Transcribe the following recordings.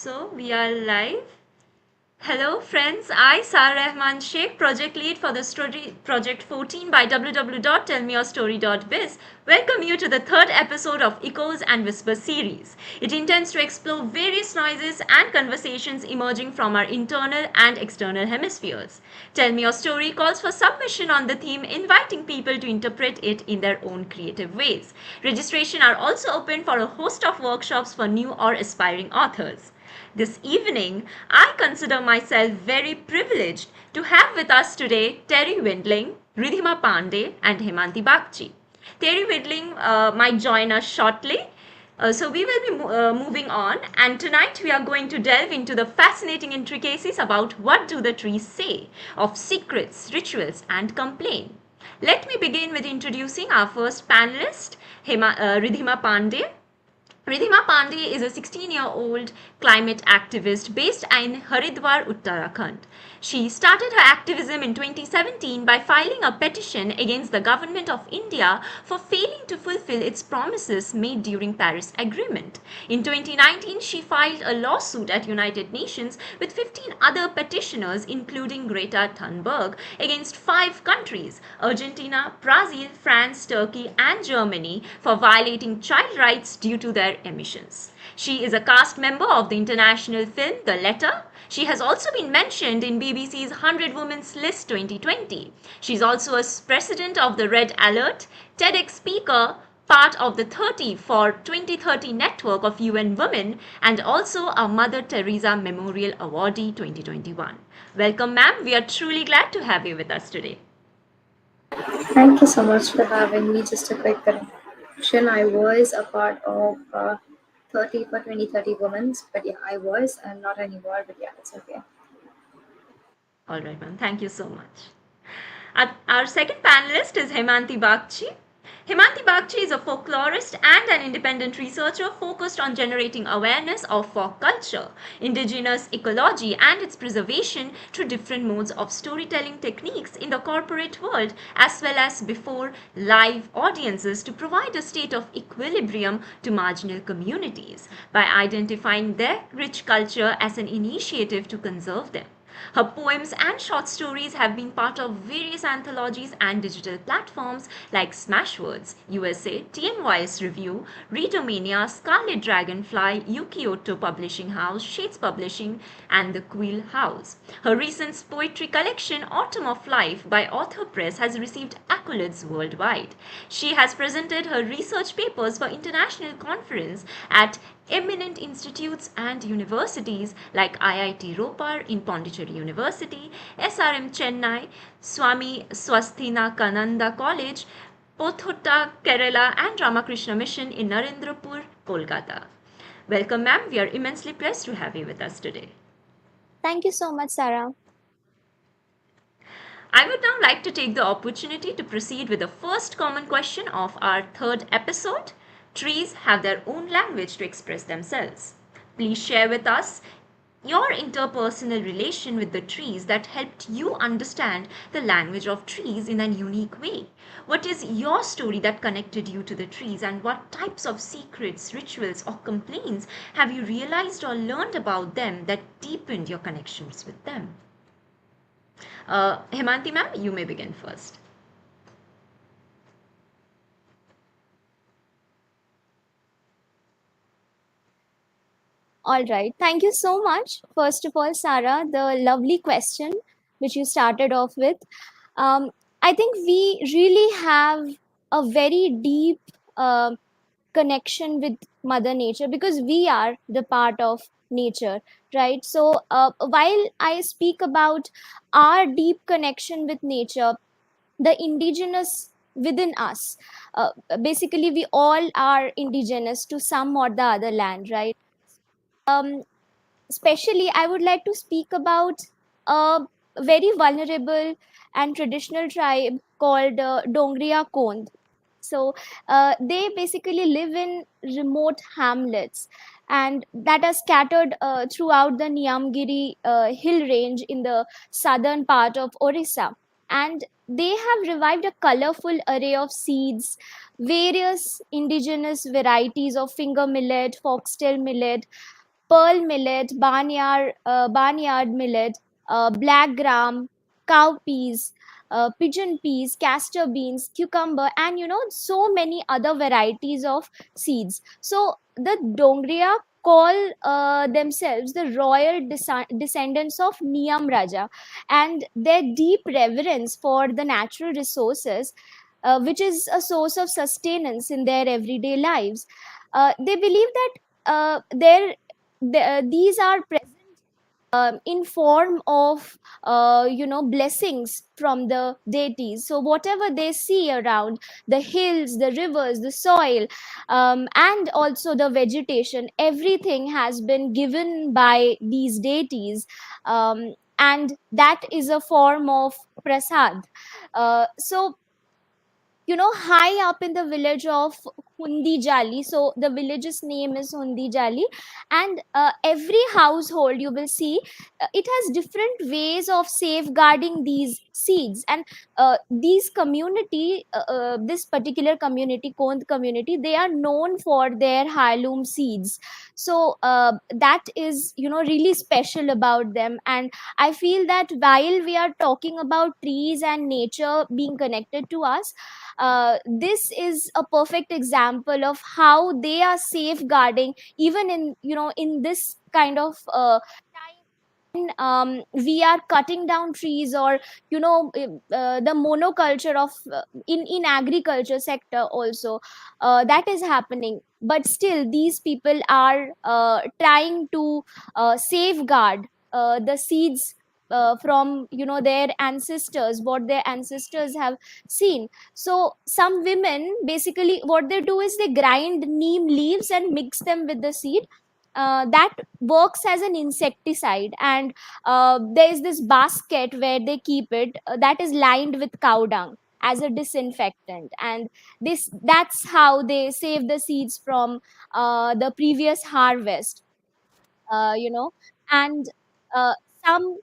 So we are live. Hello friends, I Sarah Rahaman Shaikh, project lead for the story project 14 by www.tellmeyourstory.biz. Welcome you to the third episode of Echoes and Whispers series. It intends to explore various noises and conversations emerging from our internal and external hemispheres. Tell Me Your Story calls for submission on the theme, inviting people to interpret it in their own creative ways. Registration are also open for a host of workshops for new or aspiring authors. This evening, I consider myself very privileged to have with us today Terri Windling, Ridhima Pandey, and Haimanti Bagchi. Terri Windling might join us shortly. So we will be moving on, and tonight we are going to delve into the fascinating intricacies about what do the trees say of secrets, rituals, and complaint. Let me begin with introducing our first panelist, Ridhima Pandey. Ridhima Pandey is a 16-year-old climate activist based in Haridwar, Uttarakhand. She started her activism in 2017 by filing a petition against the government of India for failing to fulfill its promises made during Paris Agreement. In 2019, she filed a lawsuit at United Nations with 15 other petitioners including Greta Thunberg against 5 countries: Argentina, Brazil, France, Turkey and Germany for violating child rights due to their emissions. She is a cast member of the international film The Letter. She has also been mentioned in BBC's 100 Women's List 2020. She is also a president of the Red Alert, TEDx speaker, part of the 30 for 2030 network of UN Women, and also a Mother Teresa Memorial Awardee 2021. Welcome, ma'am. We are truly glad to have you with us today. Thank you so much for having me. Just a quick correction. I was a part of 30 for 2030 Women's, but yeah, I was and not anymore, but yeah, it's okay. All right, ma'am. Thank you so much. Our second panelist is Haimanti Bagchi. Haimanti Bagchi is a folklorist and an independent researcher focused on generating awareness of folk culture, indigenous ecology, and its preservation through different modes of storytelling techniques in the corporate world, as well as before live audiences, to provide a state of equilibrium to marginal communities by identifying their rich culture as an initiative to conserve them. Her poems and short stories have been part of various anthologies and digital platforms like Smashwords, USA, TNYS Review, Readermania, Scarlet Dragonfly, Yukioto Publishing House, Shades Publishing, and The Quill House. Her recent poetry collection, Autumn of Life, by Author Press, has received accolades worldwide. She has presented her research papers for international conference at eminent institutes and universities like IIT Ropar in Pondicherry University, SRM Chennai, Swami Swasthinakananda College, Pothutta, Kerala, and Ramakrishna Mission in Narendrapur, Kolkata. Welcome, ma'am. We are immensely pleased to have you with us today. Thank you so much, Sarah. I would now like to take the opportunity to proceed with the first common question of our third episode. Trees have their own language to express themselves. Please share with us your interpersonal relation with the trees that helped you understand the language of trees in a unique way. What is your story that connected you to the trees, and what types of secrets, rituals, or complaints have you realized or learned about them that deepened your connections with them? Haimanti ma'am, you may begin first. All right. Thank you so much. First of all, Sarah, the lovely question which you started off with. I think we really have a very deep connection with Mother Nature because we are the part of nature, right? So while I speak about our deep connection with nature, the indigenous within us, basically, we all are indigenous to some or the other land, right? Especially, I would like to speak about a very vulnerable and traditional tribe called Dongriya Kond. So they basically live in remote hamlets and that are scattered throughout the Niamgiri hill range in the southern part of Orissa. And they have revived a colorful array of seeds, various indigenous varieties of finger millet, foxtail millet, pearl millet, barnyard millet, black gram, cowpeas, pigeon peas, castor beans, cucumber, and so many other varieties of seeds. So the Dongriya call themselves the royal descendants of Niyam Raja, and their deep reverence for the natural resources, which is a source of sustenance in their everyday lives. They believe that these are present in form of blessings from the deities. So whatever they see around, the hills, the rivers, the soil, and also the vegetation, everything has been given by these deities, and that is a form of prasad. So high up in the village of Hundi Jali. So the village's name is Hundi Jali, and every household you will see, it has different ways of safeguarding these seeds. And this particular community, Kond community, they are known for their heirloom seeds. So that is really special about them. And I feel that while we are talking about trees and nature being connected to us, this is a perfect example of how they are safeguarding, even in in this kind of time, we are cutting down trees, or the monoculture of in agriculture sector also, that is happening. But still these people are trying to safeguard the seeds from their ancestors, what their ancestors have seen. So some women, basically what they do is they grind neem leaves and mix them with the seed. That works as an insecticide. And there is this basket where they keep it, that is lined with cow dung as a disinfectant. And that's how they save the seeds from the previous harvest. uh, you know and uh, some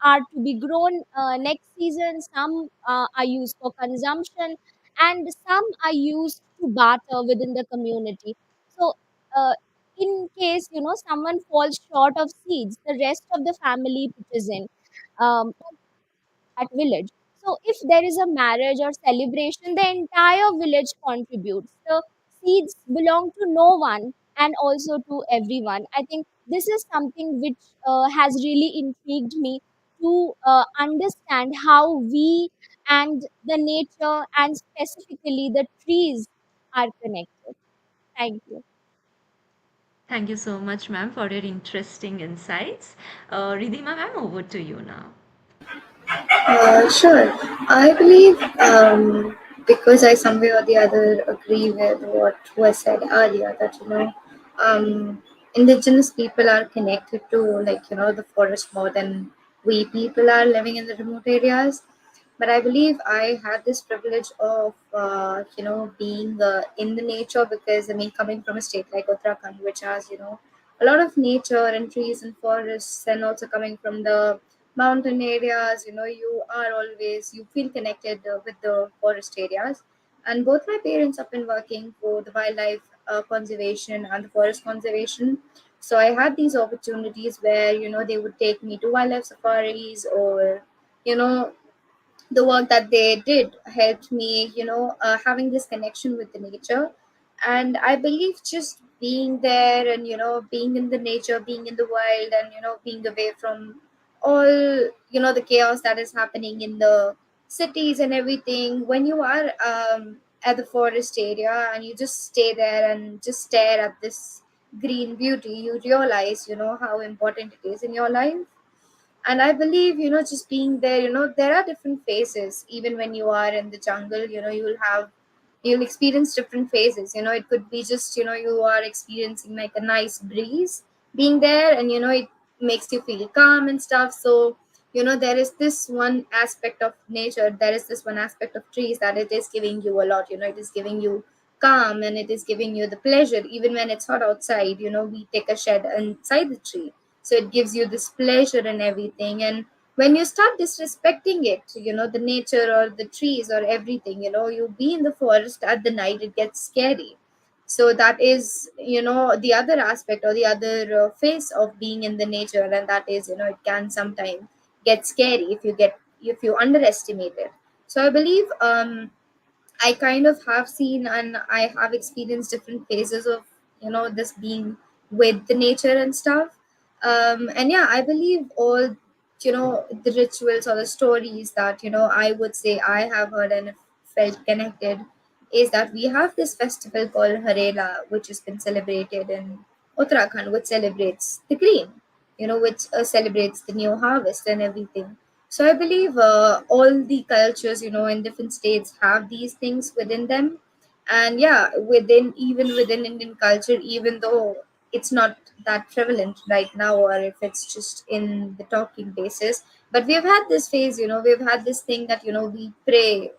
are to be grown next season, some are used for consumption, and some are used to barter within the community. So uh, in case someone falls short of seeds, the rest of the family pitches in. That village. So if there is a marriage or celebration, the entire village contributes. The seeds belong to no one and also to everyone. I think this is something which has really intrigued me to understand how we and the nature, and specifically the trees, are connected. Thank you. Thank you so much, ma'am, for your interesting insights. Ridhima, ma'am, over to you now. Sure. I believe because I somewhere or the other agree with what was said earlier that indigenous people are connected to the forest more than we people are living in the remote areas. But I believe I had this privilege of being in the nature, because I mean, coming from a state like Uttarakhand, which has a lot of nature and trees and forests, and also coming from the mountain areas, you feel connected with the forest areas. And both my parents have been working for the wildlife conservation and the forest conservation. So I had these opportunities where they would take me to wildlife safaris, or you know the work that they did helped me, having this connection with the nature. And I believe just being there, and being in the nature, being in the wild, and being away from all the chaos that is happening in the cities and everything, when you are at the forest area and you just stay there and just stare at this green beauty, you realize how important it is in your life. And I believe just being there, there are different phases. Even when you are in the jungle, you'll experience different phases. It could be just you are experiencing like a nice breeze being there, and it makes you feel calm and stuff. So there is this one aspect of nature, there is this one aspect of trees, that it is giving you a lot. It is giving you calm, and it is giving you the pleasure. Even when it's hot outside, we take a shed inside the tree, so it gives you this pleasure and everything. And when you start disrespecting it, the nature or the trees or everything, you be in the forest at the night, it gets scary. So that is, the other aspect or the other face of being in the nature, and that is, it can sometimes get scary if you underestimate it. So I believe, I kind of have seen and I have experienced different phases of, this being with the nature and stuff. And yeah, I believe all, the rituals or the stories that, I would say I have heard and felt connected is that we have this festival called Harela, which has been celebrated in Uttarakhand, which celebrates the green, which celebrates the new harvest and everything. So I believe all the cultures, in different states have these things within them. And yeah, even within Indian culture, even though it's not that prevalent right now, or if it's just in the talking basis, but we've had this phase, we've had this thing that, we pray,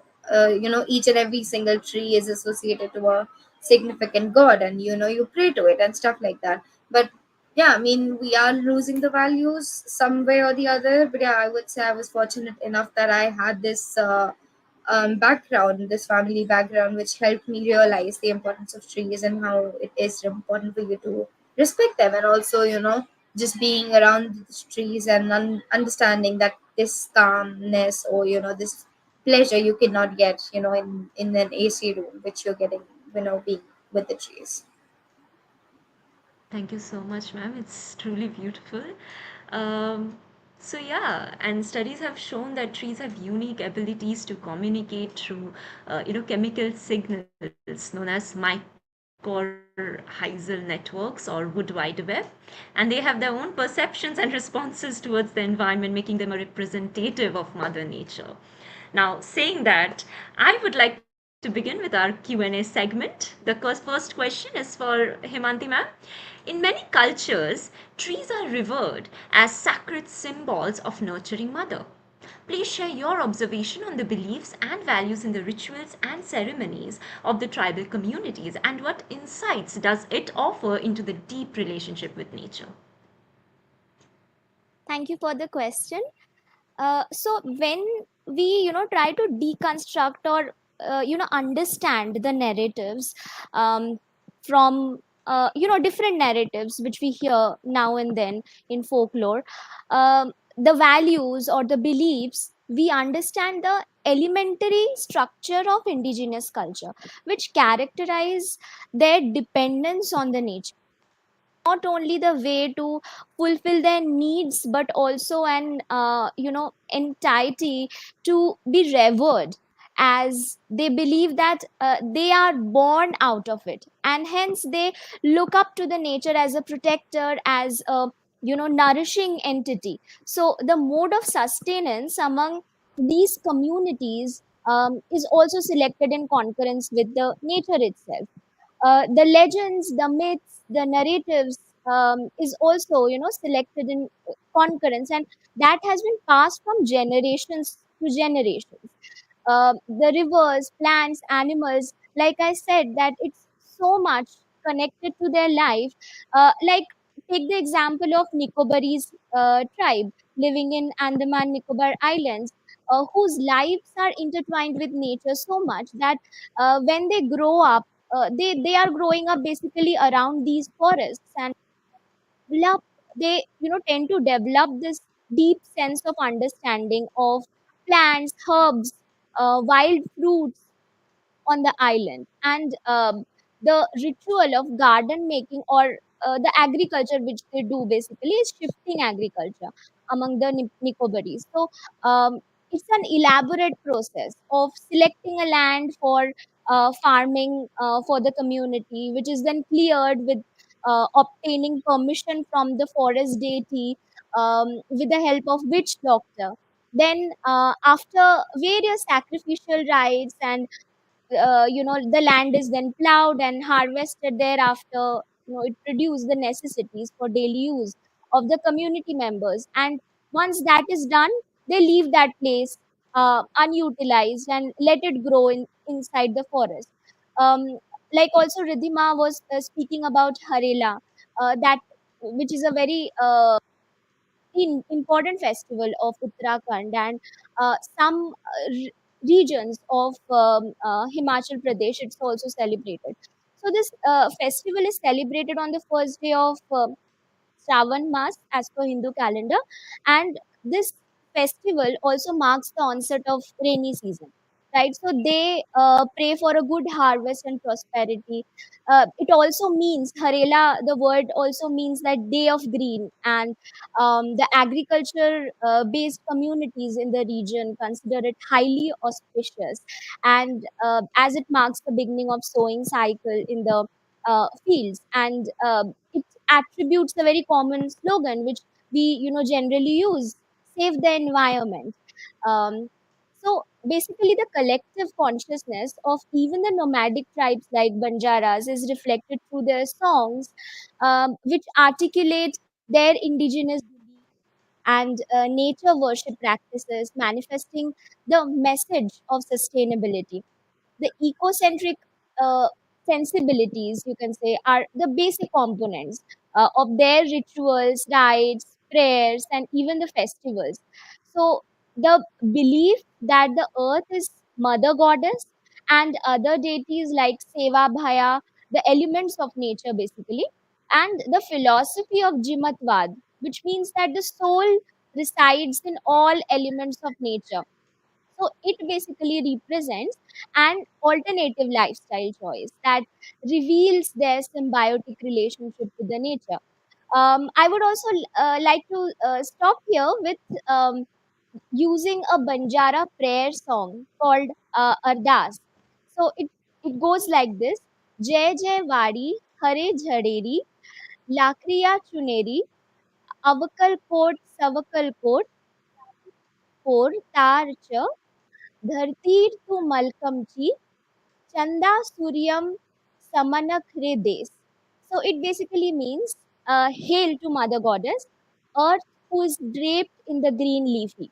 each and every single tree is associated to a significant god, and, you pray to it and stuff like that. But yeah, I mean, we are losing the values some way or the other. But yeah, I would say I was fortunate enough that I had this background, this family background, which helped me realize the importance of trees and how it is important for you to respect them. And also, just being around the trees and understanding that this calmness, or, this pleasure you cannot get, in an AC room, which you're getting, being with the trees. Thank you so much, ma'am. It's truly beautiful. Um, so yeah, and studies have shown that trees have unique abilities to communicate through, chemical signals known as mycorrhizal networks or wood wide web, and they have their own perceptions and responses towards the environment, making them a representative of Mother Nature. Now, saying that, I would like to begin with our Q&A segment. The first question is for Himanti ma'am. In many cultures, trees are revered as sacred symbols of nurturing mother. Please share your observation on the beliefs and values in the rituals and ceremonies of the tribal communities, and what insights does it offer into the deep relationship with nature? Thank you for the question. So when we try to deconstruct or understand the narratives um, from different narratives which we hear now and then in folklore, the values or the beliefs, we understand the elementary structure of indigenous culture which characterize their dependence on the nature, not only the way to fulfill their needs but also an entity to be revered, as they believe that they are born out of it, and hence they look up to the nature as a protector, as a nourishing entity. So the mode of sustenance among these communities is also selected in concurrence with the nature itself. The legends, the myths, the narratives is also selected in concurrence, and that has been passed from generations to generations. The rivers, plants, animals, like I said, that it's so much connected to their life. Like, take the example of Nicobarese tribe living in Andaman Nicobar Islands, whose lives are intertwined with nature so much that when they grow up, they are growing up basically around these forests, and develop they tend to develop this deep sense of understanding of plants, herbs, wild fruits on the island. And the ritual of garden making, or the agriculture which they do basically, is shifting agriculture among the Nicobaris. So it's an elaborate process of selecting a land for farming for the community, which is then cleared with obtaining permission from the forest deity with the help of witch doctor. Then, after various sacrificial rites and the land is then plowed and harvested thereafter, it produces the necessities for daily use of the community members. And once that is done, they leave that place unutilized and let it grow inside the forest. um, like also Ridhima was speaking about Harela, that which is a very important festival of Uttarakhand, and some regions of Himachal Pradesh, it's also celebrated. So this festival is celebrated on the first day of Shravan Mas as per Hindu calendar, and this festival also marks the onset of rainy season. Right, so they pray for a good harvest and prosperity. It also means Harela. The word also means that day of green, and the agriculture based communities in the region consider it highly auspicious, and as it marks the beginning of sowing cycle in the fields, and it attributes the very common slogan which we generally use: save the environment. So basically the collective consciousness of even the nomadic tribes like Banjaras is reflected through their songs, which articulate their indigenous beliefs and nature worship practices, manifesting the message of sustainability. The ecocentric uh, sensibilities, you can say, are the basic components of their rituals, rites, prayers, and even the festivals. So the belief that the earth is mother goddess and other deities like Seva Bhaya, the elements of nature basically, and the philosophy of Jimatvad, which means that the soul resides in all elements of nature. So it basically represents an alternative lifestyle choice that reveals their symbiotic relationship with the nature. I would also like to stop here with using a Banjara prayer song called Ardas. So it goes like this: Jai Jai Wadi, Hare Jhaderi, Lakriya Chuneri, Avakal Kot, Savakal Kot, Kor Tar Cha, Dhartir Tu Malkamchi, Chanda Suryam Samanakre Des. So it basically means hail to Mother Goddess, Earth who is draped in the green leafy,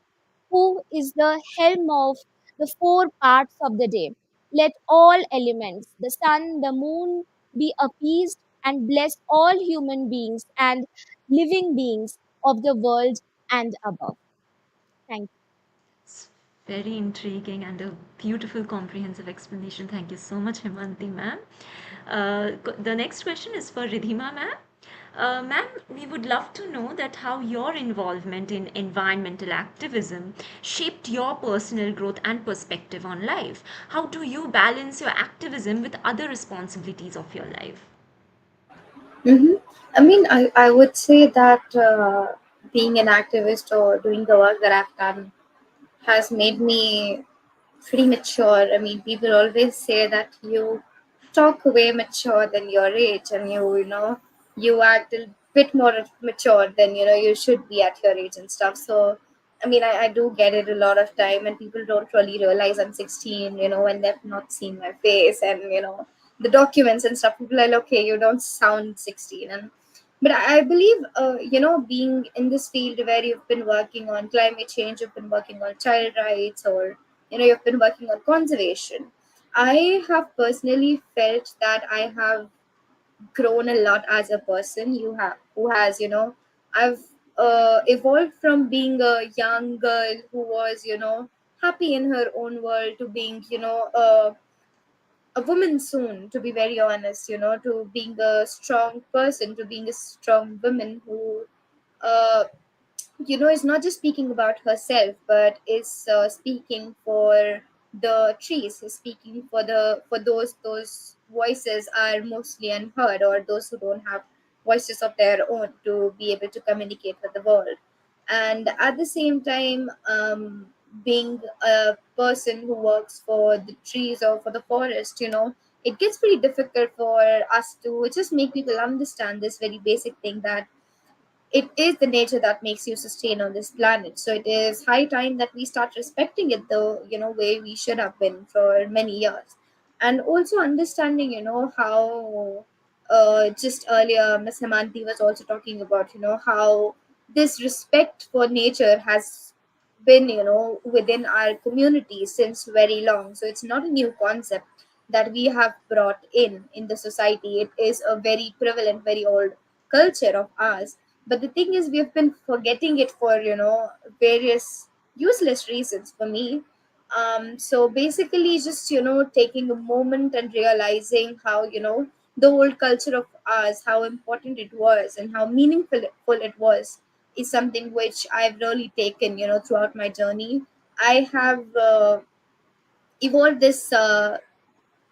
who is the helm of the four parts of the day. Let all elements, the sun, the moon, be appeased and bless all human beings and living beings of the world and above. Thank It's very intriguing and a beautiful, comprehensive explanation. Thank you so much, Himanti ma'am. The next question is for Ridhima ma'am. Ma'am, we would love to know that how your involvement in environmental activism shaped your personal growth and perspective on life. How do you balance your activism with other responsibilities of your life? Mm-hmm. I mean, I would say that being an activist or doing the work that I've done has made me pretty mature. I mean, people always say that you talk way mature than your age, and you act a bit more mature than you should be at your age and stuff. So, I mean, I do get it a lot of time, and people don't really realize I'm 16. When they've not seen my face, and the documents and stuff. People are like, okay, you don't sound 16, and but I believe, being in this field where you've been working on climate change, you've been working on child rights, or you've been working on conservation. I have personally felt that I have grown a lot as a person. You have who has I've evolved from being a young girl who was happy in her own world to being a woman soon, to be very honest, to being a strong person, to being a strong woman who uh, is not just speaking about herself, but is speaking for the trees, is speaking for those voices are mostly unheard, or those who don't have voices of their own to be able to communicate with the world. And at the same time, being a person who works for the trees or for the forest, it gets pretty difficult for us to just make people understand this very basic thing, that it is the nature that makes you sustain on this planet. So it is high time that we start respecting it the way we should have been for many years. And also understanding how just earlier Miss Haimanti was also talking about how this respect for nature has been within our community since very long. So it's not a new concept that we have brought in the society. It is a very prevalent, very old culture of ours, but the thing is, we've been forgetting it for various useless reasons. For me, So basically, just taking a moment and realizing how the old culture of ours, how important it was, and how meaningful it was, is something which I've really taken throughout my journey. I have evolved this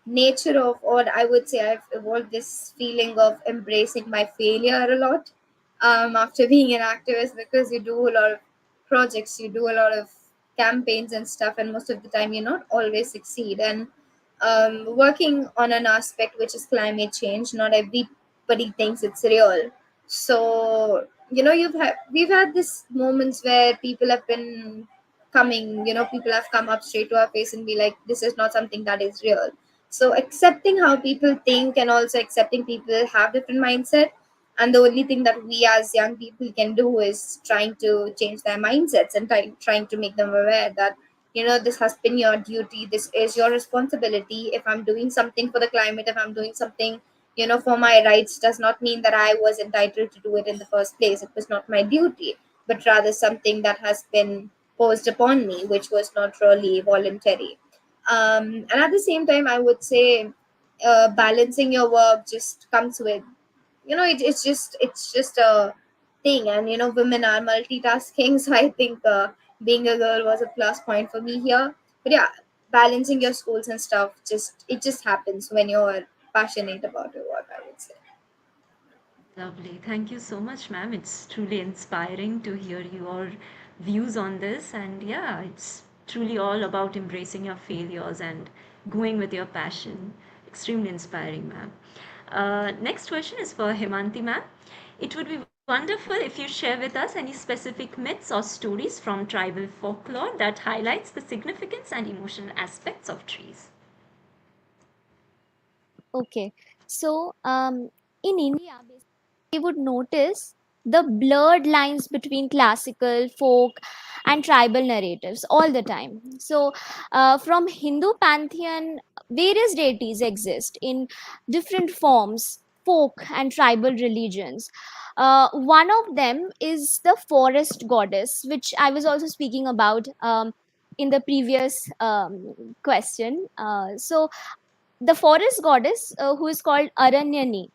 nature of, or I would say I've evolved this feeling of embracing my failure a lot, after being an activist, because you do a lot of projects, you do a lot of campaigns and stuff, and most of the time you not always succeed. And working on an aspect which is climate change, not everybody thinks it's real. So we've had this moments where people have been coming, people have come up straight to our face and be like, this is not something that is real. So accepting how people think, and also accepting people have different mindset, and the only thing that we as young people can do is trying to change their mindsets, and trying to make them aware that this has been your duty, this is your responsibility. If I'm doing something for the climate, if I'm doing something for my rights, does not mean that I was entitled to do it in the first place. It was not my duty, but rather something that has been posed upon me, which was not really voluntary. And at the same time, I would say balancing your work just comes with, it's just a thing. And women are multitasking, so I think being a girl was a plus point for me here. But yeah, balancing your schools and stuff, just happens when you're passionate about your work, I would say. Lovely. Thank you so much, ma'am. It's truly inspiring to hear your views on this. And yeah, it's truly all about embracing your failures and going with your passion. Extremely inspiring, ma'am. Next question is for Himanti, ma'am. It would be wonderful if you share with us any specific myths or stories from tribal folklore that highlights the significance and emotional aspects of trees. Okay. So, in India, we would notice the blurred lines between classical, folk, and tribal narratives all the time. So, from Hindu pantheon, various deities exist in different forms, folk and tribal religions. One of them is the forest goddess, which I was also speaking about in the previous question. So, the forest goddess, who is called Aranyani.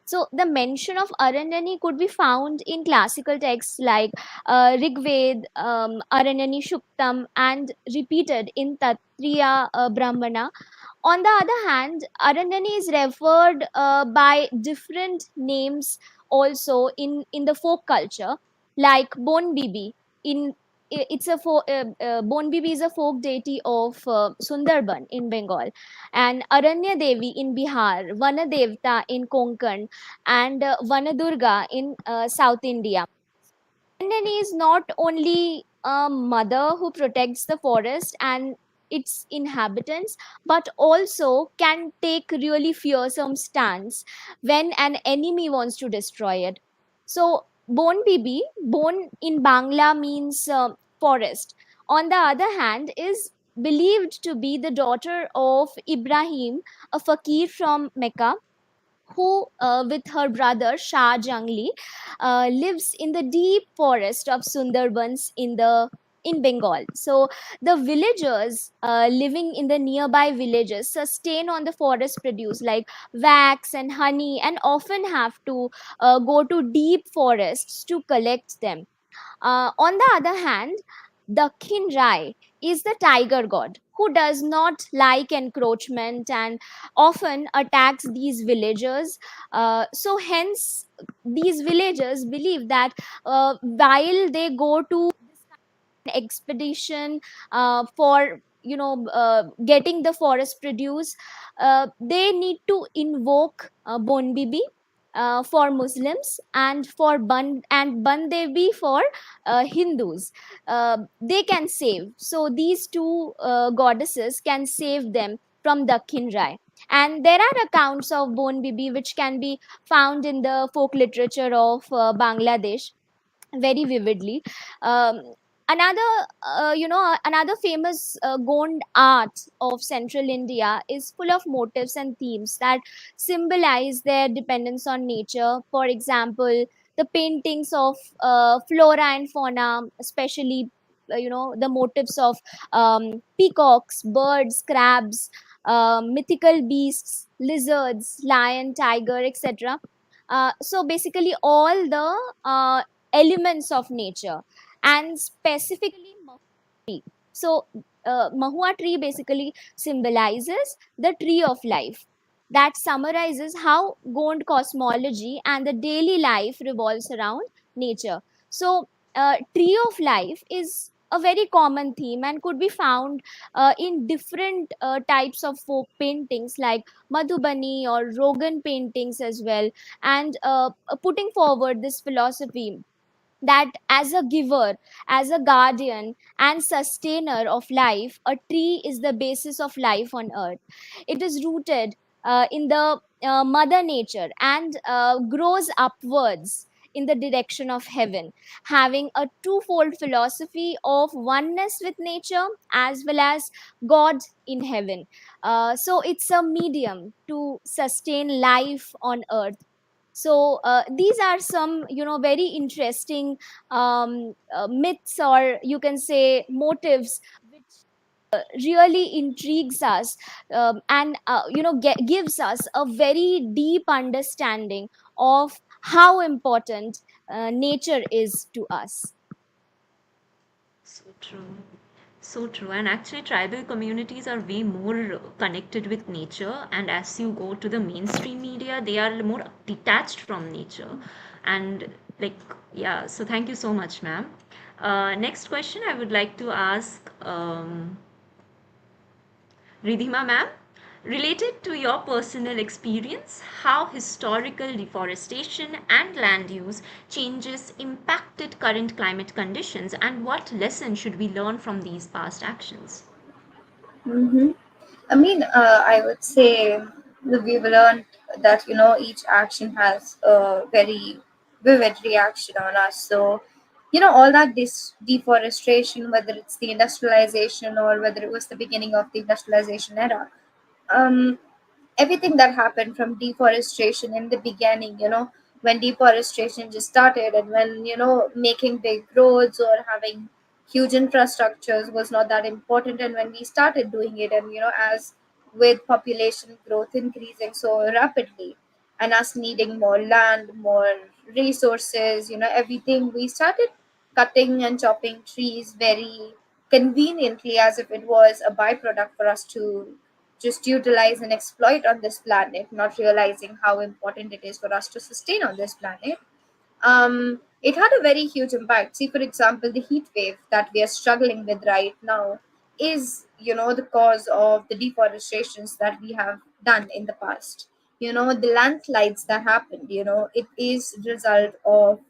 So the mention of Aranyani could be found in classical texts like Rigved, Aranyani Shuktam, and repeated in Tatriya Brahmana. On the other hand, Aranyani is referred by different names also in the folk culture, like Bon Bibi. In it's a Bon Bibi is a folk deity of Sundarban in Bengal, and Aranya Devi in Bihar, Vanadevta in Konkan, and Vanadurga in South India. Aranyani is not only a mother who protects the forest and its inhabitants, but also can take really fearsome stance when an enemy wants to destroy it. So, Bon Bibi, Bon in Bangla means forest. On the other hand, is believed to be the daughter of Ibrahim, a fakir from Mecca, who, with her brother Shah Jangli, lives in the deep forest of Sundarbans in Bengal. So the villagers living in the nearby villages sustain on the forest produce like wax and honey, and often have to go to deep forests to collect them. On the other hand, Dakhin Rai is the tiger god who does not like encroachment and often attacks these villagers. So, hence, these villagers believe that while they go to expedition for getting the forest produce, they need to invoke Bon Bibi for Muslims, and for Ban Devi for Hindus. They can save. So these two goddesses can save them from Dakhin Rai. And there are accounts of Bon Bibi which can be found in the folk literature of Bangladesh very vividly. Um, another famous Gond art of Central India is full of motifs and themes that symbolize their dependence on nature. For example, the paintings of flora and fauna, especially the motifs of peacocks, birds, crabs, mythical beasts, lizards, lion, tiger, etc. So basically all the elements of nature, and specifically tree. So, Mahua tree basically symbolizes the tree of life, that summarizes how Gond cosmology and the daily life revolves around nature. So, tree of life is a very common theme and could be found in different types of folk paintings like Madhubani or Rogan paintings as well, and putting forward this philosophy that as a giver, as a guardian and sustainer of life, a tree is the basis of life on earth. It is rooted in the mother nature and grows upwards in the direction of heaven, having a twofold philosophy of oneness with nature as well as God in heaven. So it's a medium to sustain life on earth. So these are some very interesting myths, or you can say motives, which really intrigues us, and gives us a very deep understanding of how important nature is to us. So true. So true. And actually, tribal communities are way more connected with nature. And as you go to the mainstream media, they are more detached from nature. And, like, yeah, so thank you so much, ma'am. Next question I would like to ask Ridhima, ma'am. Related to your personal experience, how historical deforestation and land use changes impacted current climate conditions, and what lesson should we learn from these past actions? Mm-hmm. I mean, I would say that we've learned that each action has a very vivid reaction on us. So, all that this deforestation, whether it's the industrialization or whether it was the beginning of the industrialization era, um, everything that happened from deforestation in the beginning, when deforestation just started, and when making big roads or having huge infrastructures was not that important, and when we started doing it, and as with population growth increasing so rapidly and us needing more land, more resources, everything, we started cutting and chopping trees very conveniently, as if it was a byproduct for us to just utilize and exploit on this planet, not realizing how important it is for us to sustain on this planet. It had a very huge impact. See, for example, the heat wave that we are struggling with right now is, the cause of the deforestations that we have done in the past. The landslides that happened, it is result of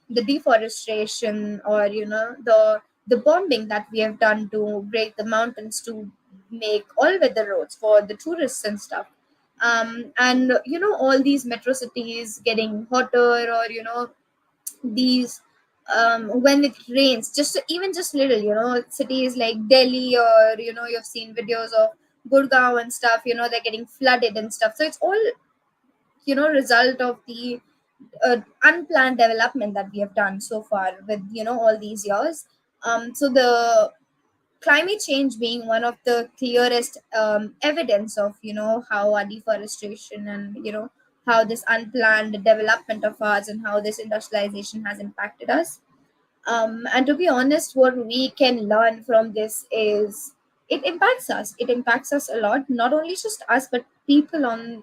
the deforestation, or the bombing that we have done to break the mountains to make all weather roads for the tourists and stuff. And all these metro cities getting hotter, or these when it rains, just even just little, cities like Delhi, or you've seen videos of Gurgaon and stuff, they're getting flooded and stuff. So it's all result of the unplanned development that we have done so far with all these years. So the climate change being one of the clearest evidence of how our deforestation, and how this unplanned development of ours, and how this industrialization has impacted us. And to be honest, what we can learn from this is it impacts us a lot, not only just us, but people on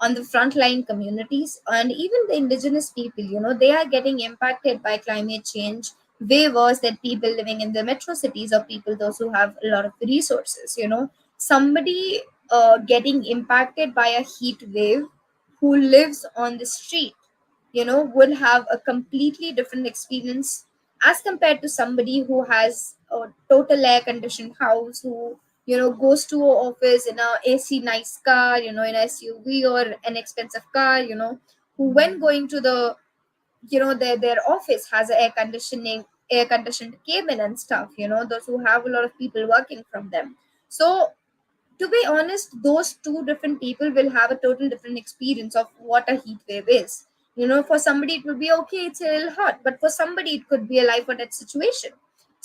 on the frontline communities, and even the indigenous people, they are getting impacted by climate change way worse than people living in the metro cities, or people those who have a lot of resources. Somebody getting impacted by a heat wave who lives on the street, will have a completely different experience as compared to somebody who has a total air conditioned house, who goes to a office in a AC nice car, in a SUV or an expensive car, who when going to the their office has a air conditioned cabin and stuff, those who have a lot of people working from them. So to be honest, those two different people will have a total different experience of what a heat wave is. For somebody it will be okay, it's a little hot, but for somebody it could be a life or death situation.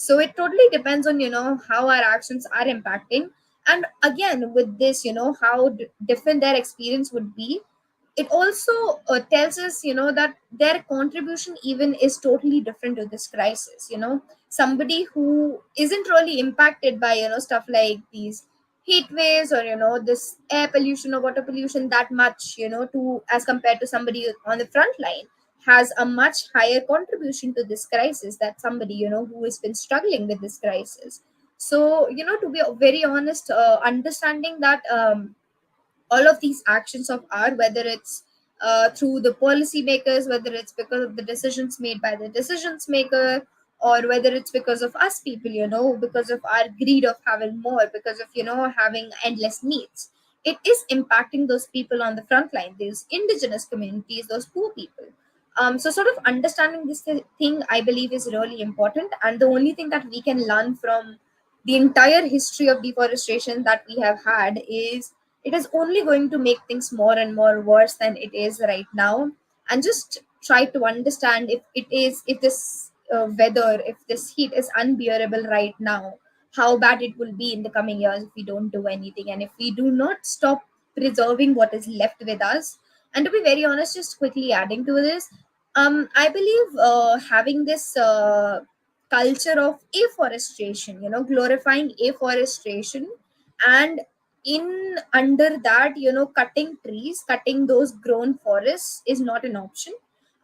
So it totally depends on how our actions are impacting. And again, with this, how different their experience would be, it also tells us that their contribution even is totally different to this crisis. Somebody who isn't really impacted by stuff like these heat waves, or this air pollution or water pollution that much, to as compared to somebody on the front line, has a much higher contribution to this crisis, that somebody who has been struggling with this crisis. So to be very honest, understanding that all of these actions of art, whether it's through the policy makers, whether it's because of the decisions made by the decisions maker, or whether it's because of us people, because of our greed of having more, because of having endless needs, it is impacting those people on the front line, these indigenous communities, those poor people. So sort of understanding this thing, I believe, is really important. And the only thing that we can learn from the entire history of deforestation that we have had is it is only going to make things more and more worse than it is right now. And just try to understand, if this weather, if this heat is unbearable right now, how bad it will be in the coming years if we don't do anything, and if we do not stop preserving what is left with us. And to be very honest, just quickly adding to this, I believe having this culture of afforestation, glorifying afforestation, and in under that, cutting trees, cutting those grown forests is not an option.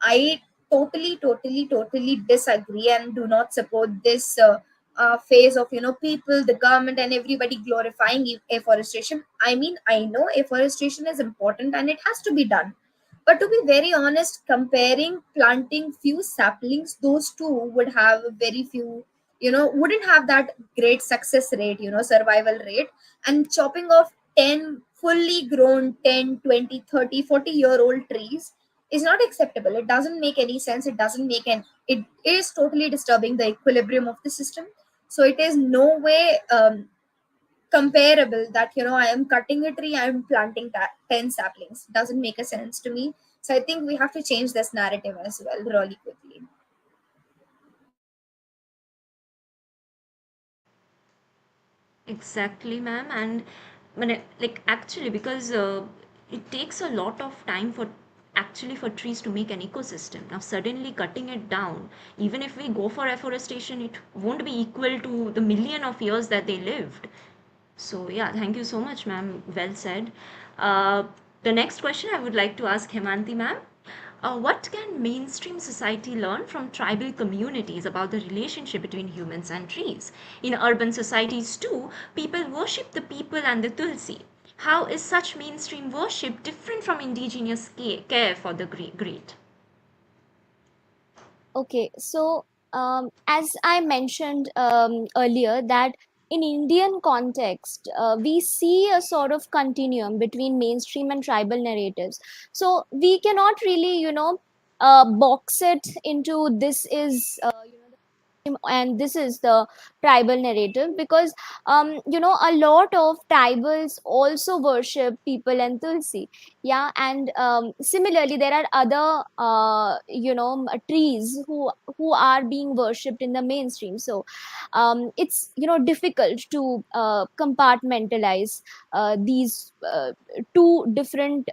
I totally disagree and do not support this phase of people, the government, and everybody glorifying afforestation. I mean, I know afforestation is important and it has to be done, but to be very honest, comparing planting few saplings, those two would have very few, wouldn't have that great success rate, survival rate. And chopping off 10 fully grown 10, 20, 30, 40 year old trees is not acceptable. It doesn't make any sense. It doesn't make an it is totally disturbing the equilibrium of the system. So it is no way comparable that I am cutting a tree, I am planting 10 saplings. Doesn't make a sense to me. So I think we have to change this narrative as well really quickly. Exactly, ma'am. And like actually, because it takes a lot of time for actually for trees to make an ecosystem. Now, suddenly cutting it down, even if we go for afforestation, it won't be equal to the million of years that they lived. So yeah, thank you so much, ma'am. Well said. Uh, the next question I would like to ask Haimanti, ma'am. What can mainstream society learn from tribal communities about the relationship between humans and trees? In urban societies too, people worship the people and the tulsi. How is such mainstream worship different from indigenous care for the great? Okay, so as I mentioned earlier, that in Indian context, we see a sort of continuum between mainstream and tribal narratives. So we cannot really, box it into this is and this is the tribal narrative, because a lot of tribals also worship people and tulsi. Yeah, and similarly there are other trees who are being worshipped in the mainstream. So it's difficult to compartmentalize these two different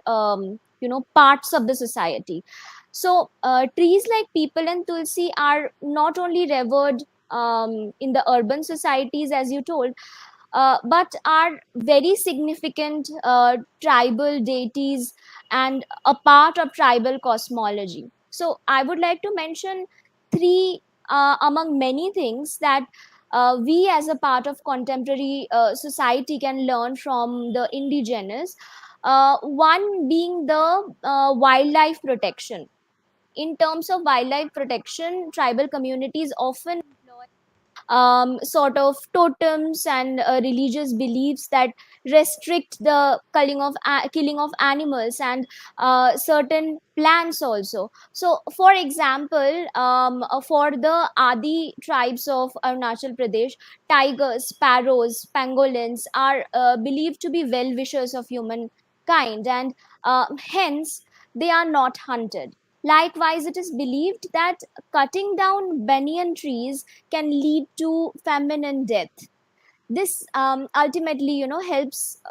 parts of the society. So trees like people and tulsi are not only revered in the urban societies, as you told, but are very significant tribal deities and a part of tribal cosmology. So I would like to mention three among many things that we as a part of contemporary society can learn from the indigenous. One being the wildlife protection. In terms of wildlife protection, tribal communities often employ sort of totems and religious beliefs that restrict the killing of animals and certain plants also. So, for example, for the Adi tribes of Arunachal Pradesh, tigers, sparrows, pangolins are believed to be well wishers of humankind, and hence they are not hunted. Likewise, it is believed that cutting down banyan trees can lead to feminine death. This ultimately, helps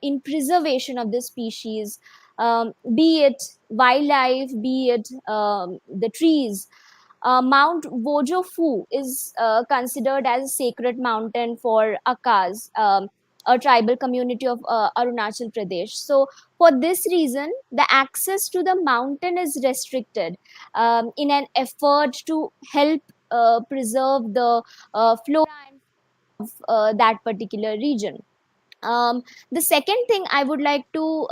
in preservation of the species, be it wildlife, be it the trees. Mount Wojofu is considered as a sacred mountain for Akas, a tribal community of Arunachal Pradesh. So, for this reason, the access to the mountain is restricted in an effort to help preserve the flora of that particular region. The second thing I would like to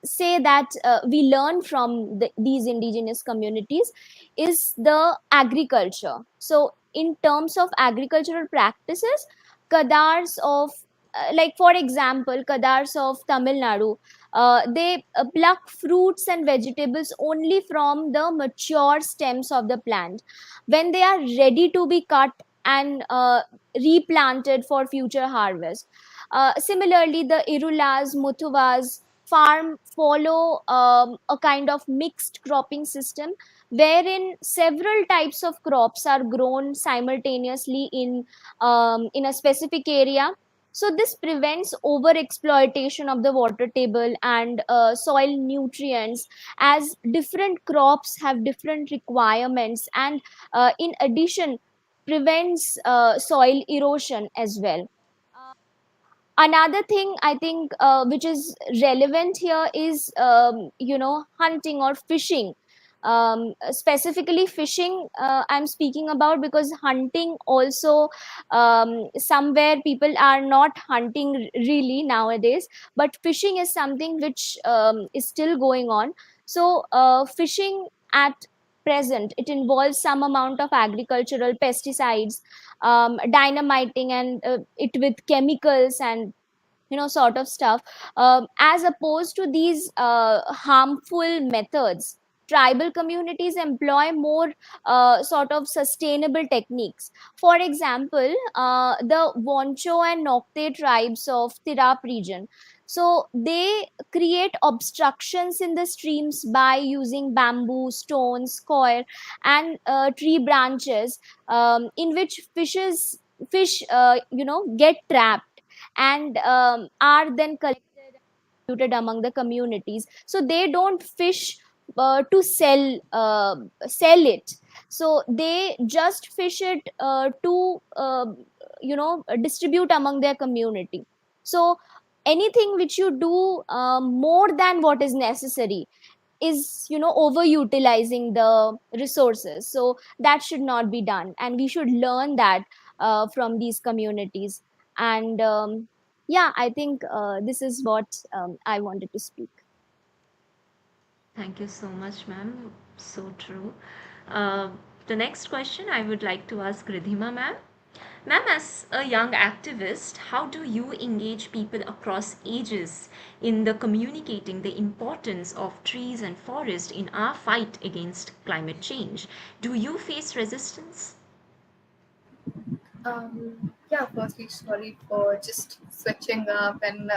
say that we learn from these indigenous communities is the agriculture. So, in terms of agricultural practices, Kadars of like for example, Kadars of Tamil Nadu, they pluck fruits and vegetables only from the mature stems of the plant. When they are ready to be cut and replanted for future harvest. Similarly, the Irulas, Muthuvas farm follow a kind of mixed cropping system wherein several types of crops are grown simultaneously in a specific area. So this prevents over exploitation of the water table and soil nutrients, as different crops have different requirements, and in addition prevents soil erosion as well. Another thing I think which is relevant here is hunting or fishing. Specifically fishing I'm speaking about, because hunting also, somewhere people are not hunting really nowadays, but fishing is something which is still going on. So fishing at present, it involves some amount of agricultural pesticides, dynamiting and it with chemicals and sort of stuff, as opposed to these harmful methods. Tribal communities employ more sort of sustainable techniques. For example, the Wancho and Nokte tribes of Tirap region, so they create obstructions in the streams by using bamboo, stones, coir, and tree branches, in which fish get trapped and are then collected and distributed among the communities. So they don't fish to sell it. So they just fish it to distribute among their community. So anything which you do more than what is necessary is overutilizing the resources. So that should not be done, and we should learn that from these communities. And yeah, I think this is what I wanted to speak. Thank you so much, ma'am. So true. Uh, the next question I would like to ask Ridhima, ma'am. Ma'am, as a young activist, how do you engage people across ages in the communicating the importance of trees and forest in our fight against climate change? Do you face resistance? Yeah, firstly, sorry for just switching up and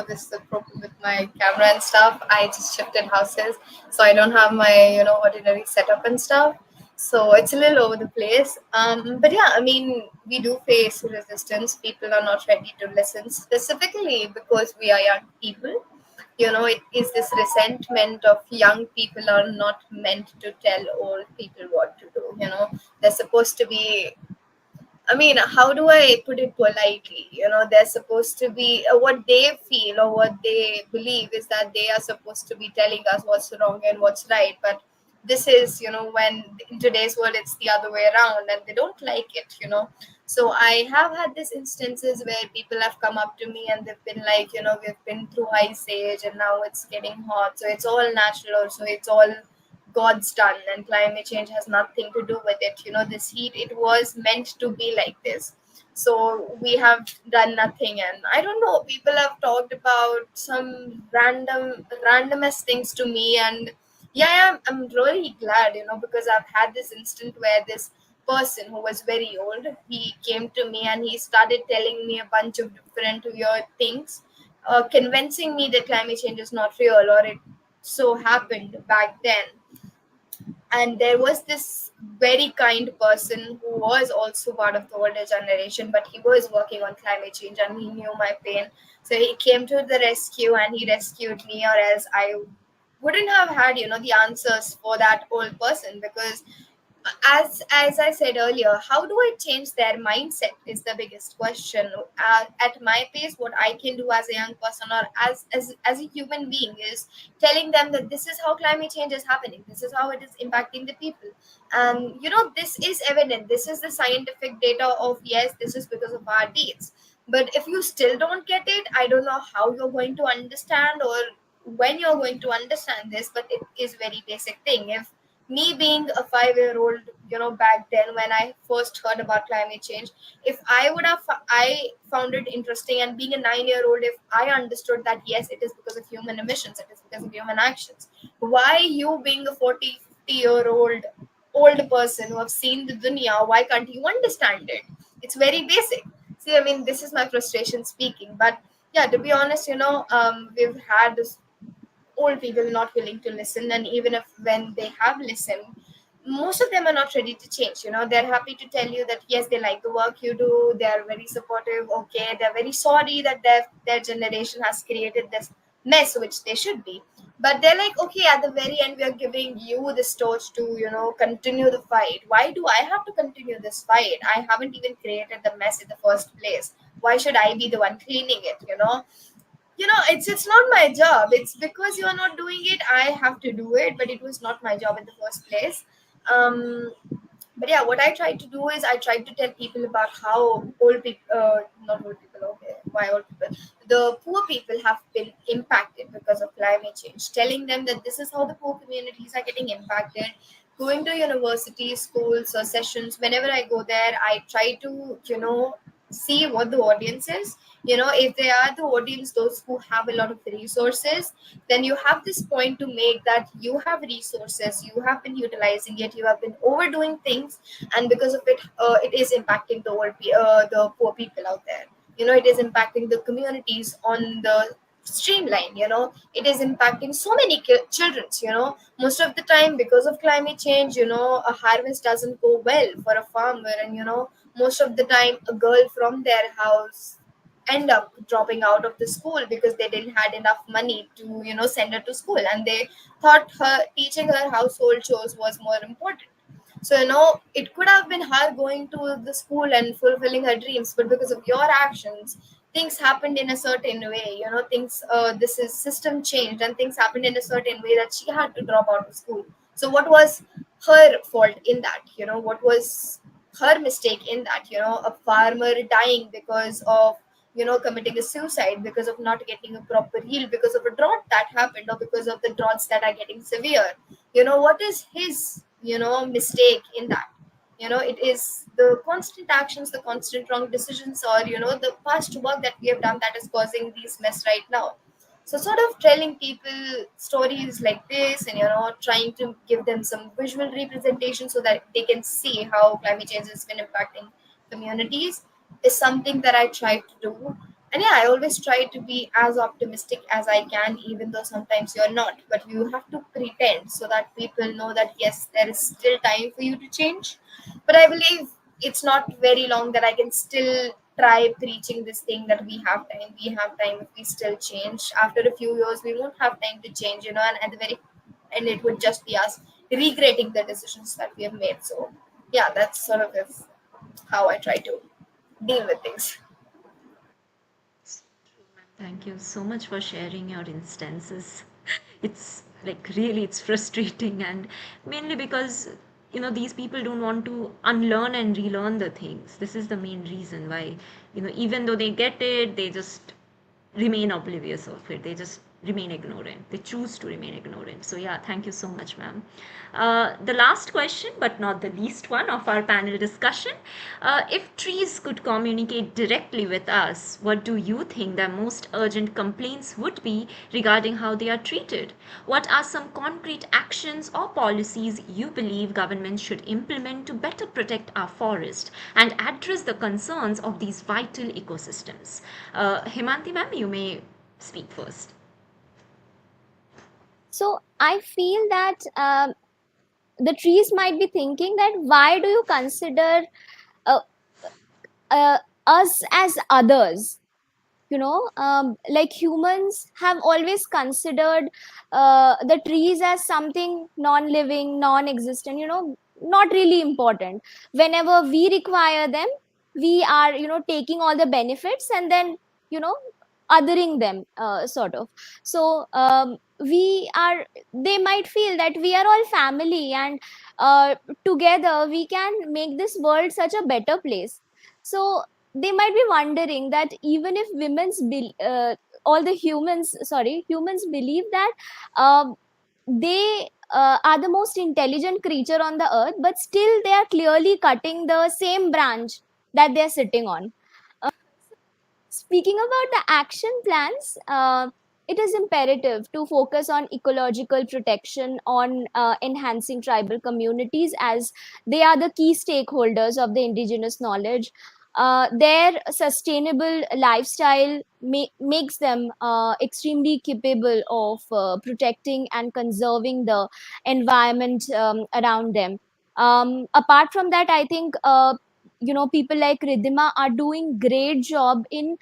this the problem with my camera and stuff. I just shifted houses, so I don't have my ordinary setup and stuff. So it's a little over the place. But yeah, I mean, we do face resistance. People are not ready to listen, specifically because we are young people. It is this resentment of young people are not meant to tell old people what to do. They're supposed to be, I mean, how do I put it politely? They're supposed to be, what they feel or what they believe is that they are supposed to be telling us what's wrong and what's right. But this is, when in today's world it's the other way around and they don't like it. So I have had these instances where people have come up to me and they've been like, we've been through ice age and now it's getting hot. So it's all natural. So it's all God's done, and climate change has nothing to do with it. This heat, it was meant to be like this. So we have done nothing, and I don't know. People have talked about some randomest things to me, and yeah, I'm really glad, because I've had this instant where this person who was very old, he came to me and he started telling me a bunch of different weird things, convincing me that climate change is not real or it so happened back then. And there was this very kind person who was also part of the older generation, but he was working on climate change and he knew my pain. So he came to the rescue and he rescued me, or else I wouldn't have had, the answers for that old person. Because as I said earlier, how do I change their mindset is the biggest question. At my pace, what I can do as a young person, or as a human being, is telling them that this is how climate change is happening, this is how it is impacting the people. And this is evident, this is the scientific data of, yes, this is because of our deeds. But if you still don't get it, I don't know how you're going to understand, or when you're going to understand this. But it is very basic thing. If me being a 5-year old, back then when I first heard about climate change, if I would have I found it interesting, and being a 9-year old, if I understood that yes, it is because of human emissions, it is because of human actions, why you being a 40, 50-year old person who have seen the dunya, why can't you understand it? It's very basic. See, I mean, this is my frustration speaking. But yeah, to be honest, we've had this old people not willing to listen. And even if when they have listened, most of them are not ready to change. They're happy to tell you that yes, they like the work you do, they are very supportive, okay, they're very sorry that their generation has created this mess, which they should be. But they're like, okay, at the very end, we are giving you this torch to continue the fight. Why do I have to continue this fight? I haven't even created the mess in the first place. Why should I be the one cleaning it? It's not my job. It's because you are not doing it, I have to do it, but it was not my job in the first place. Um but yeah, what I try to do is I try to tell people about how old people, not old people, okay, why old people, the poor people have been impacted because of climate change, telling them that this is how the poor communities are getting impacted. Going to university, schools, or sessions, whenever I go there, I try to see what the audience is. If they are the audience, those who have a lot of resources, then you have this point to make that you have resources, you have been utilizing it, you have been overdoing things, and because of it, it is impacting the poor people out there. It is impacting the communities on the streamline. It is impacting so many children. Most of the time, because of climate change, a harvest doesn't go well for a farmer, and most of the time a girl from their house end up dropping out of the school because they didn't had enough money to send her to school, and they thought her teaching her household chores was more important. So it could have been her going to the school and fulfilling her dreams, but because of your actions, things happened in a certain way. Things, this is system changed, and things happened in a certain way that she had to drop out of school. So what was her fault in that? What was her mistake in that? A farmer dying because of committing a suicide because of not getting a proper heal, because of a drought that happened, or because of the droughts that are getting severe. What is his mistake in that? It is the constant actions, the constant wrong decisions, or the past work that we have done that is causing these mess right now. So sort of telling people stories like this, and trying to give them some visual representation so that they can see how climate change has been impacting communities, is something that I try to do. And yeah, I always try to be as optimistic as I can, even though sometimes you're not. But you have to pretend so that people know that yes, there is still time for you to change. But I believe it's not very long that I can still try preaching this thing that we have time. We have time if we still change. After a few years, we won't have time to change, and at the very end, it would just be us regretting the decisions that we have made. So yeah, that's sort of is how I try to deal with things. Thank you so much for sharing your instances. It's like really it's frustrating, and mainly because these people don't want to unlearn and relearn the things. This is the main reason why even though they get it, they just remain oblivious of it. They just remain ignorant. They choose to remain ignorant. So yeah, thank you so much, ma'am. The last question, but not the least one of our panel discussion. If trees could communicate directly with us, what do you think the most urgent complaints would be regarding how they are treated? What are some concrete actions or policies you believe governments should implement to better protect our forest and address the concerns of these vital ecosystems? Haimanti ma'am, you may speak first. So I feel that the trees might be thinking that why do you consider uh, uh, us as others? Like humans have always considered the trees as something non-living, non-existent, not really important. Whenever we require them, we are taking all the benefits and then you know othering them, sort of. So we are they might feel that we are all family, and together we can make this world such a better place. So they might be wondering that even if all the humans believe that they are the most intelligent creature on the earth, but still they are clearly cutting the same branch that they are sitting on. Speaking about the action plans, it is imperative to focus on ecological protection, on enhancing tribal communities, as they are the key stakeholders of the indigenous knowledge. Their sustainable lifestyle makes them extremely capable of protecting and conserving the environment around them. Apart from that, I think people like Ridhima are doing great job in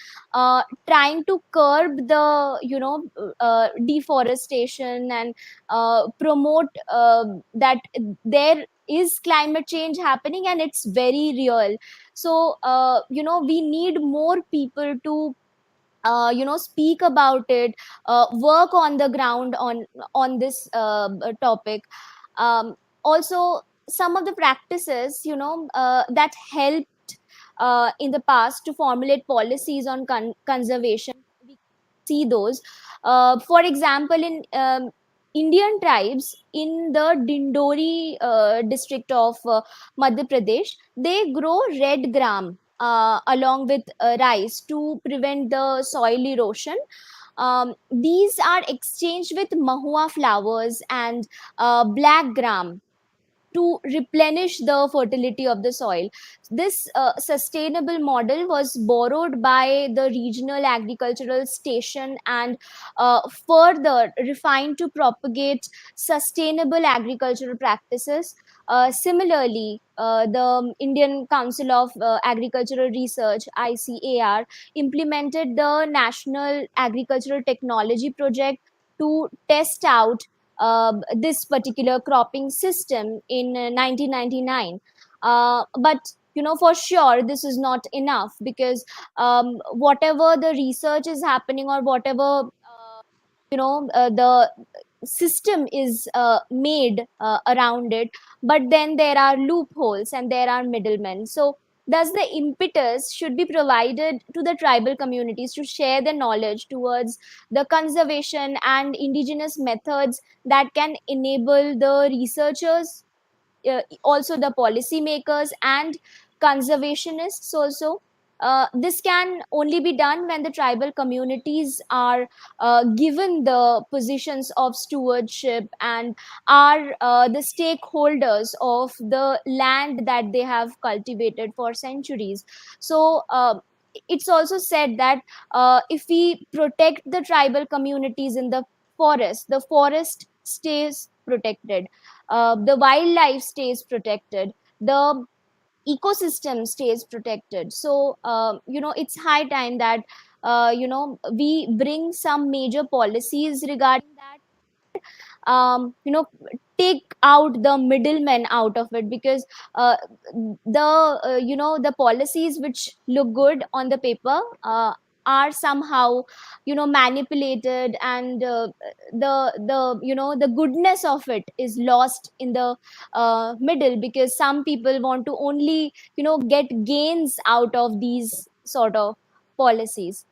trying to curb the deforestation, and promote that there is climate change happening and it's very real. So we need more people to speak about it, work on the ground on this topic. Also, some of the practices that helped in the past to formulate policies on conservation, we see those. For example, in Indian tribes in the Dindori district of Madhya Pradesh, they grow red gram along with rice to prevent the soil erosion. These are exchanged with mahua flowers and black gram to replenish the fertility of the soil. This sustainable model was borrowed by the regional agricultural station and further refined to propagate sustainable agricultural practices. Similarly, the Indian Council of Agricultural Research, ICAR, implemented the National Agricultural Technology Project to test out this particular cropping system in 1999. But for sure this is not enough, because whatever the research is happening, or whatever the system is made around it, but then there are loopholes and there are middlemen. So thus the impetus should be provided to the tribal communities to share their knowledge towards the conservation and indigenous methods that can enable the researchers, also the policymakers and conservationists also. This can only be done when the tribal communities are given the positions of stewardship and are the stakeholders of the land that they have cultivated for centuries. So it's also said that if we protect the tribal communities in the forest stays protected, the wildlife stays protected, the ecosystem stays protected. So it's high time that we bring some major policies regarding that. Take out the middlemen out of it, because the policies which look good on the paper are somehow manipulated, and the goodness of it is lost in the middle, because some people want to only get gains out of these sort of policies.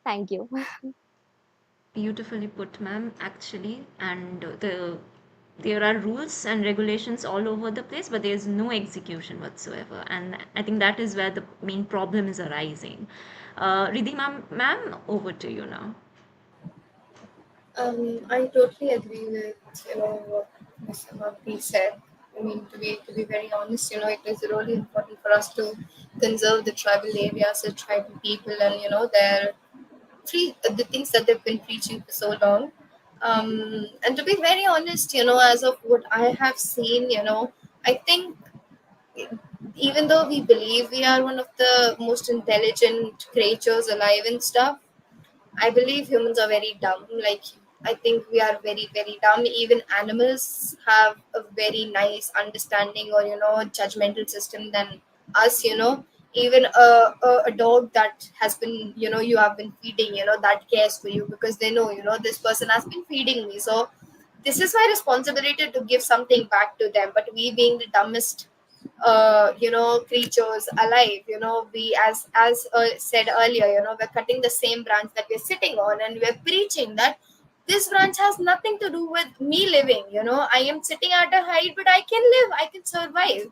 Thank you. Beautifully put, ma'am, actually. And there are rules and regulations all over the place, but there's no execution whatsoever. And I think that is where the main problem is arising. Ridhima, ma'am, over to you now. I totally agree with what Ms. Haimanti said. I mean, to be very honest, it is really important for us to conserve the tribal areas, the tribal people, and their the things that they've been preaching for so long. And to be very honest, as of what I have seen, I think even though we believe we are one of the most intelligent creatures alive and stuff, I believe humans are very dumb. Like, I think we are very, very dumb. Even animals have a very nice understanding or, judgmental system than us, Even a dog that has been, you have been feeding, that cares for you because they know, this person has been feeding me. So, this is my responsibility to give something back to them. But we, being the dumbest creatures alive, we, as said earlier, we're cutting the same branch that we're sitting on, and we're preaching that this branch has nothing to do with me living. I am sitting at a height, but I can live, I can survive,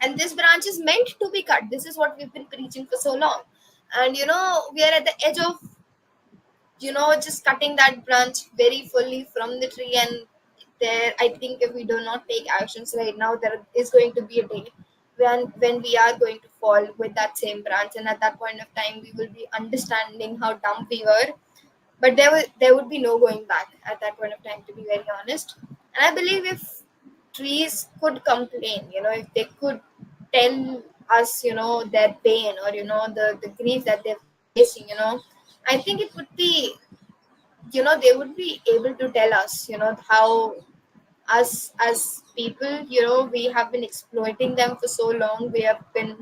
and this branch is meant to be cut. This is what we've been preaching for so long, and we are at the edge of just cutting that branch very fully from the tree. And there, I think if we do not take actions right now, there is going to be a day when we are going to fall with that same branch, and at that point of time we will be understanding how dumb we were. But there would be no going back at that point of time, to be very honest. And I believe if trees could complain, if they could tell us, their pain, or the grief that they're facing, I think it would be, they would be able to tell us, how us as people, we have been exploiting them for so long. We have been,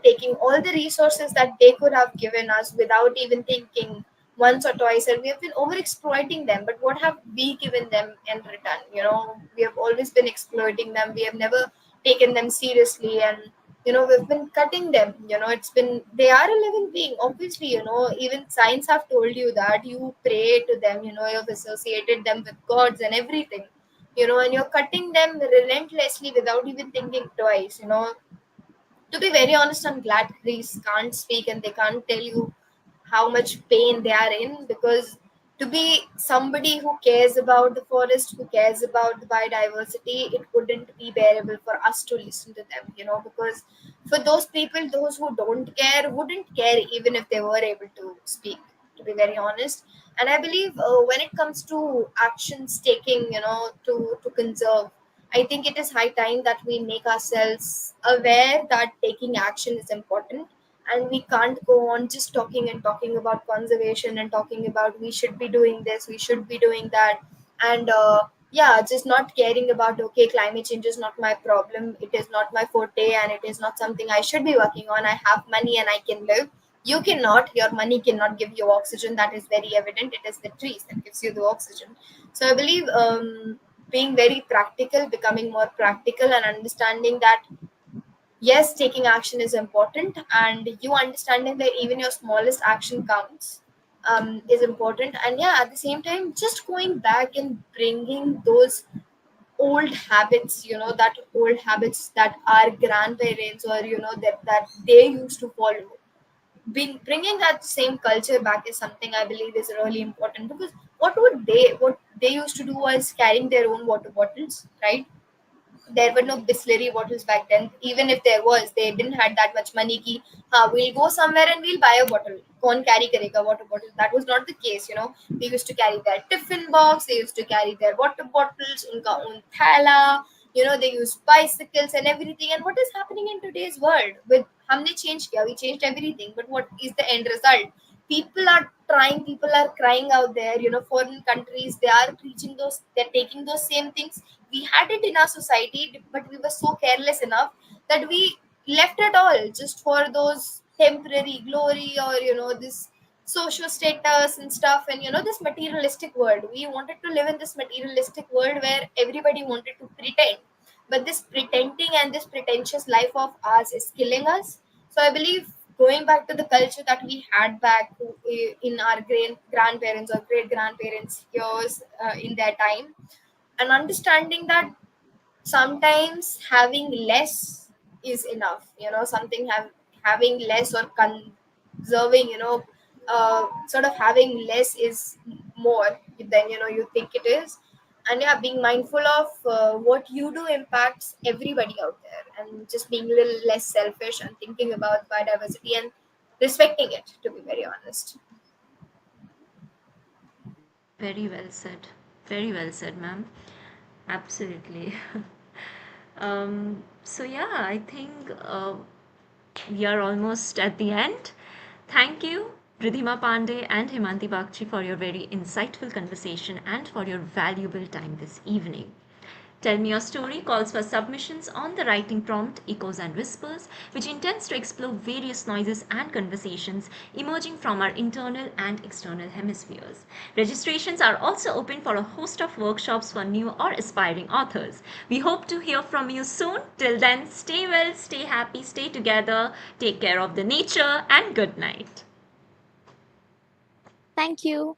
taking all the resources that they could have given us without even thinking once or twice, and we have been over exploiting them. But what have we given them in return? We have always been exploiting them. We have never taken them seriously, and we've been cutting them. It's been, they are a living being, obviously. Even science have told you that you pray to them, you've associated them with gods and everything, and you're cutting them relentlessly without even thinking twice. To be very honest, I'm glad trees can't speak and they can't tell you how much pain they are in, because to be somebody who cares about the forest, who cares about the biodiversity, it wouldn't be bearable for us to listen to them, because for those people, those who don't care wouldn't care even if they were able to speak, to be very honest. And I believe when it comes to actions taking, to conserve, I think it is high time that we make ourselves aware that taking action is important, and we can't go on just talking and talking about conservation and talking about we should be doing this, we should be doing that, and yeah, just not caring about, okay, climate change is not my problem, it is not my forte, and it is not something I should be working on. I have money and I can live. You cannot. Your money cannot give you oxygen. That is very evident. It is the trees that gives you the oxygen. So I believe being very practical, becoming more practical, and understanding that yes, taking action is important, and you understanding that even your smallest action counts, is important. And yeah, at the same time, just going back and bringing those old habits, that old habits that our grandparents, or that they used to follow, bringing that same culture back is something I believe is really important, because what they used to do was carrying their own water bottles, right? There were no Bisleri bottles back then. Even if there was, they didn't had that much money ki, we'll go somewhere and we'll buy a bottle. Kaun carry karega water bottle? That was not the case, They used to carry their tiffin box, they used to carry their water bottles, unka own thala, they used bicycles and everything. And what is happening in today's world? With humne changed kiya, we changed everything. But what is the end result? People are trying, people are crying out there, foreign countries, they are preaching those, they're taking those same things. We had it in our society, but we were so careless enough that we left it all just for those temporary glory, or this social status and stuff, and this materialistic world. We wanted to live in this materialistic world where everybody wanted to pretend, but this pretending and this pretentious life of ours is killing us. So I believe going back to the culture that we had back in our grandparents or great grandparents years, in their time, and understanding that sometimes having less is enough, something having less, or conserving, sort of having less is more than you think it is. And yeah, being mindful of what you do impacts everybody out there, and just being a little less selfish and thinking about biodiversity and respecting it, to be very honest. Very well said. Very well said, ma'am. Absolutely. So yeah, I think we are almost at the end. Thank you, Ridhima Pandey and Haimanti Bagchi, for your very insightful conversation and for your valuable time this evening. Tell Me Your Story calls for submissions on the writing prompt Echoes and Whispers, which intends to explore various noises and conversations emerging from our internal and external hemispheres. Registrations are also open for a host of workshops for new or aspiring authors. We hope to hear from you soon. Till then, stay well, stay happy, stay together, take care of the nature, and good night. Thank you.